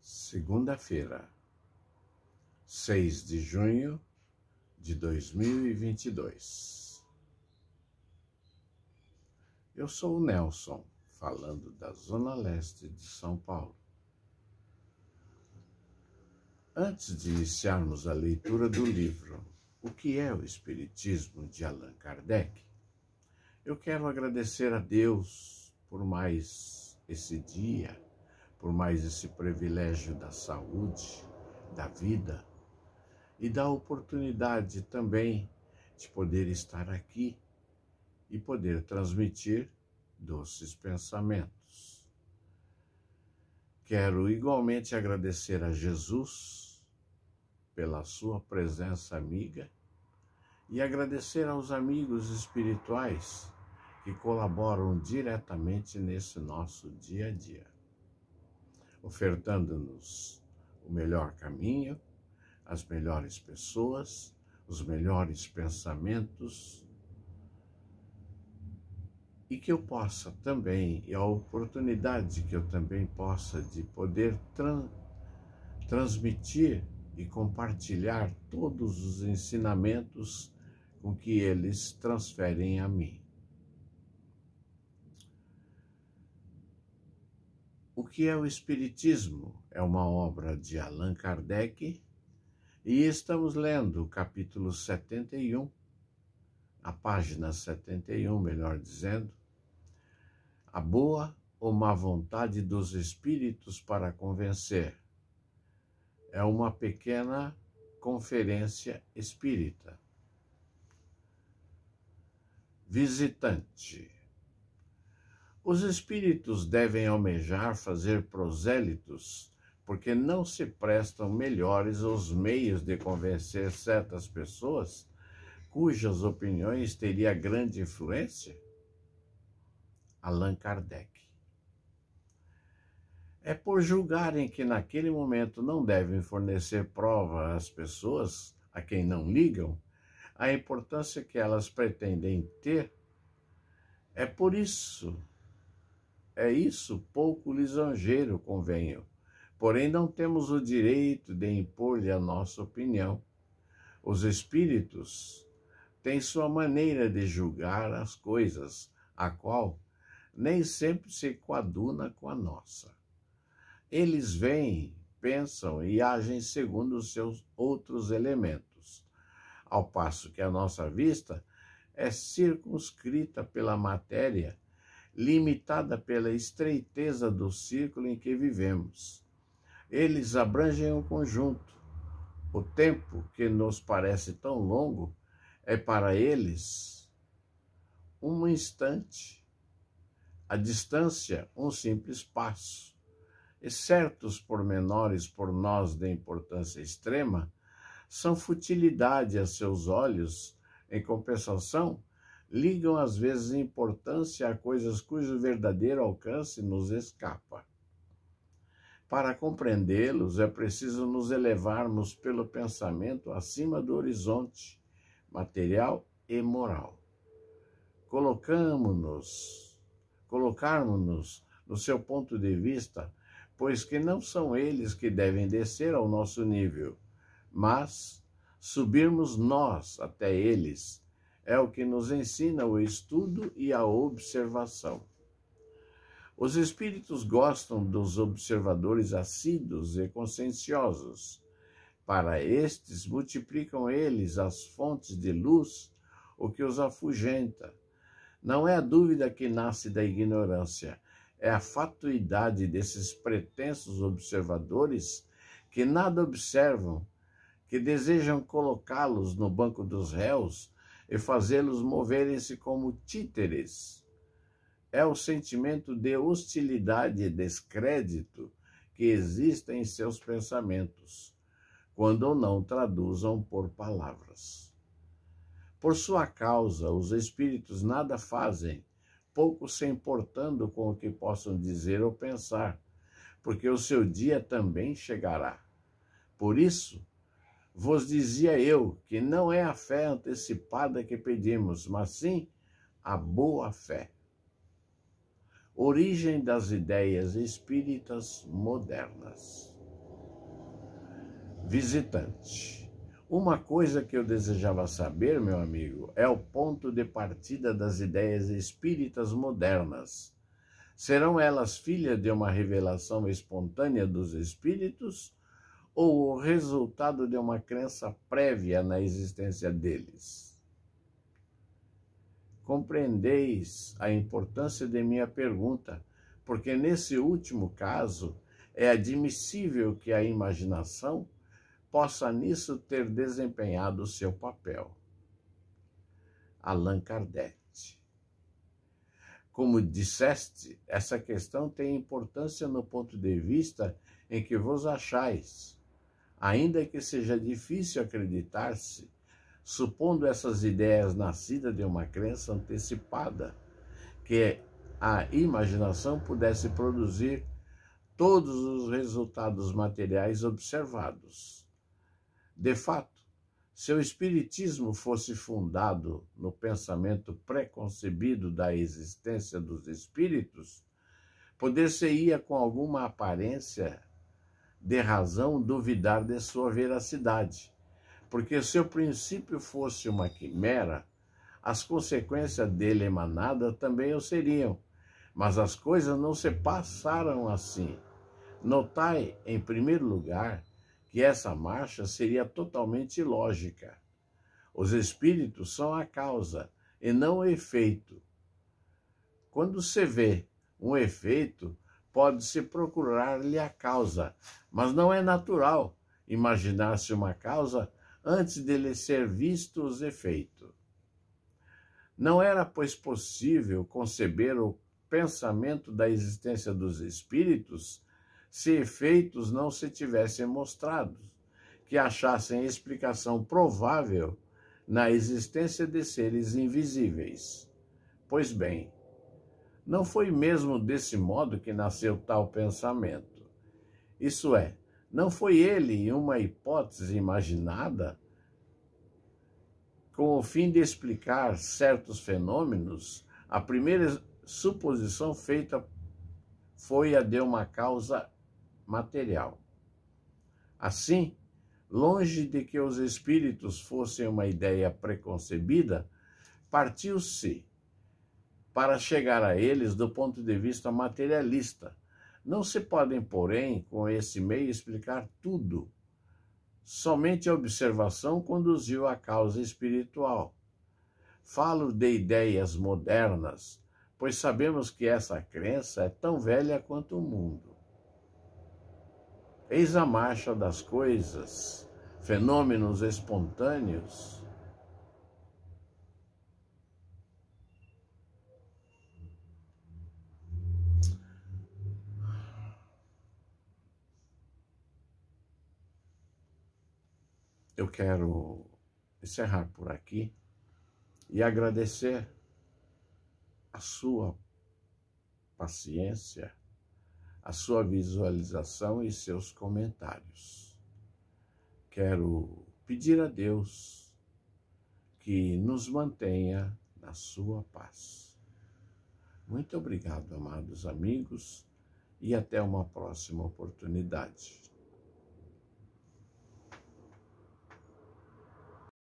Segunda-feira, 6 de junho de 2022. Eu sou o Nelson, falando da Zona Leste de São Paulo. Antes de iniciarmos a leitura do livro O que é o Espiritismo, de Allan Kardec, eu quero agradecer a Deus por mais esse dia, por mais esse privilégio da saúde, da vida e da oportunidade também de poder estar aqui e poder transmitir doces pensamentos. Quero igualmente agradecer a Jesus pela sua presença amiga e agradecer aos amigos espirituais que colaboram diretamente nesse nosso dia a dia, ofertando-nos o melhor caminho, as melhores pessoas, os melhores pensamentos, e que eu possa também, e a oportunidade que eu também possa de poder transmitir e compartilhar todos os ensinamentos com que eles transferem a mim. O que é o Espiritismo? É uma obra de Allan Kardec e estamos lendo o capítulo 71, a página 71, melhor dizendo, a boa ou má vontade dos espíritos para convencer. É uma pequena conferência espírita. Visitante. Os espíritos devem almejar fazer prosélitos, porque não se prestam melhores os meios de convencer certas pessoas cujas opiniões teria grande influência? Allan Kardec. É por julgarem que naquele momento não devem fornecer prova às pessoas a quem não ligam, a importância que elas pretendem ter. É isso pouco lisonjeiro, convenho. Porém, não temos o direito de impor-lhe a nossa opinião. Os espíritos têm sua maneira de julgar as coisas, a qual nem sempre se coaduna com a nossa. Eles veem, pensam e agem segundo os seus outros elementos, ao passo que a nossa vista é circunscrita pela matéria, limitada pela estreiteza do círculo em que vivemos. Eles abrangem o conjunto. O tempo, que nos parece tão longo, é para eles um instante. A distância, um simples passo. E certos pormenores, por nós de importância extrema, são futilidade a seus olhos. Em compensação, ligam às vezes importância a coisas cujo verdadeiro alcance nos escapa. Para compreendê-los, é preciso nos elevarmos pelo pensamento acima do horizonte material e moral. Colocarmos-nos no seu ponto de vista, pois que não são eles que devem descer ao nosso nível, mas subirmos nós até eles. É o que nos ensina o estudo e a observação. Os espíritos gostam dos observadores assíduos e conscienciosos. Para estes, multiplicam eles as fontes de luz, o que os afugenta. Não é a dúvida que nasce da ignorância, é a fatuidade desses pretensos observadores que nada observam, que desejam colocá-los no banco dos réus e fazê-los moverem-se como títeres. É o sentimento de hostilidade e descrédito que existe em seus pensamentos, quando não traduzam por palavras. Por sua causa, os espíritos nada fazem, pouco se importando com o que possam dizer ou pensar, porque o seu dia também chegará. Por isso, vos dizia eu que não é a fé antecipada que pedimos, mas sim a boa fé. Origem das ideias espíritas modernas. visitante. Uma coisa que eu desejava saber, meu amigo, é o ponto de partida das ideias espíritas modernas. Serão elas filhas de uma revelação espontânea dos espíritos ou o resultado de uma crença prévia na existência deles? Compreendeis a importância de minha pergunta, porque nesse último caso é admissível que a imaginação possa nisso ter desempenhado o seu papel. Allan Kardec. Como disseste, essa questão tem importância no ponto de vista em que vos achais, ainda que seja difícil acreditar-se, supondo essas ideias nascidas de uma crença antecipada, que a imaginação pudesse produzir todos os resultados materiais observados. De fato, se o Espiritismo fosse fundado no pensamento preconcebido da existência dos espíritos, poder-se-ia com alguma aparência de razão duvidar de sua veracidade, porque se o princípio fosse uma quimera, as consequências dele emanadas também o seriam, mas as coisas não se passaram assim. Notai, em primeiro lugar, que essa marcha seria totalmente ilógica. Os espíritos são a causa e não o efeito. Quando se vê um efeito, pode-se procurar-lhe a causa, mas não é natural imaginar-se uma causa antes de lhe ser visto os efeitos. Não era, pois, possível conceber o pensamento da existência dos espíritos se efeitos não se tivessem mostrado, que achassem explicação provável na existência de seres invisíveis. Pois bem, não foi mesmo desse modo que nasceu tal pensamento. Isso é, não foi ele uma hipótese imaginada com o fim de explicar certos fenômenos. A primeira suposição feita foi a de uma causa material. Assim, longe de que os espíritos fossem uma ideia preconcebida, partiu-se para chegar a eles do ponto de vista materialista. Não se podem, porém, com esse meio explicar tudo. Somente a observação conduziu à causa espiritual. Falo de ideias modernas, pois sabemos que essa crença é tão velha quanto o mundo. Eis a marcha das coisas, fenômenos espontâneos. Eu quero encerrar por aqui e agradecer a sua paciência, a sua visualização e seus comentários. Quero pedir a Deus que nos mantenha na sua paz. Muito obrigado, amados amigos, e até uma próxima oportunidade.